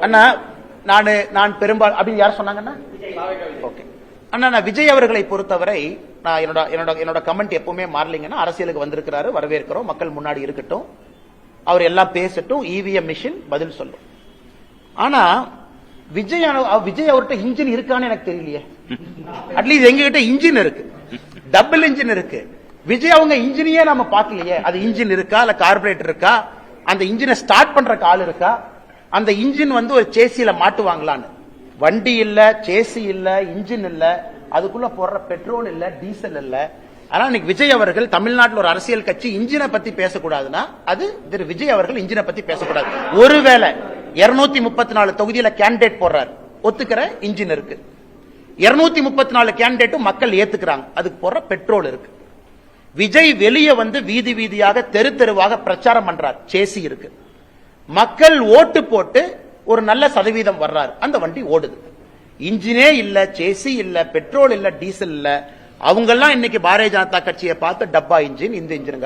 அண்ணா நான் பெரும்பாலும் அப்படின்னு யார் சொன்னாங்கன்னா ஓகே அண்ணா, நான் விஜய் அவர்களை பொறுத்தவரை நான் என்னோட கமெண்ட் எப்பவுமே மாறலிங்கன்னா, அரசியலுக்கு வந்திருக்கிறாரு, வரவேற்கிறோம், மக்கள் முன்னாடி இருக்கட்டும், அவர் எல்லாம் பேசட்டும், இவிஎம் மிஷின் பதில் சொல்லும். ஆனா விஜய் அவர்கிட்ட இன்ஜின் இருக்கான்னு எனக்கு தெரியலையே. அட்லீஸ்ட் எங்க கிட்ட இன்ஜின் இருக்கு, டபுள் இன்ஜின் இருக்கு. விஜய் அவங்க இன்ஜினையே நம்ம பார்க்கலையே. அது இன்ஜின் இருக்கா, இல்ல கார்பரேட்டர் இருக்கா, அந்த இன்ஜினை ஸ்டார்ட் பண்ற ஆள் இருக்கா, அந்த இன்ஜின் ஒரு சேசியில மாட்டுவாங்களான்னு. வண்டி இல்ல, சேசி இல்ல, இன்ஜின் இல்ல, அதுக்குள்ள போடுற பெட்ரோல் இல்ல, டீசல் இல்ல. ஆனா இன்னைக்கு விஜய் அவர்கள் தமிழ்நாட்டில் ஒரு அரசியல் கட்சி இன்ஜினை பத்தி பேசக்கூடாதுன்னா அது திரு விஜய் அவர்கள் இன்ஜினை பத்தி பேசக்கூடாது. ஒருவேளை 234 தொகுதியில கேண்டிடேட் போடுறாரு, ஒத்துக்கிற இன்ஜின் இருக்கு. 234 கேண்டிடேட்டும் மக்கள் ஏத்துக்கிறாங்க, அதுக்கு போடுற பெட்ரோல் இருக்கு. விஜய் வெளியே வீதி வீதியாக தெரு தெருவாக பிரச்சாரம் பண்றார், சேசி இருக்கு. மக்கள் ஓட்டு போட்டு ஒரு நல்ல சதவீதம் வர்றாரு, அந்த வண்டி ஓடுது. இன்ஜினே இல்ல, சேசி இல்ல, பெட்ரோல் இல்ல, டீசல் இல்ல. அவங்க எல்லாம் இன்னைக்கு பாரதிய ஜனதா கட்சியை பார்த்து டப்பா இன்ஜின், இந்த இன்ஜின்.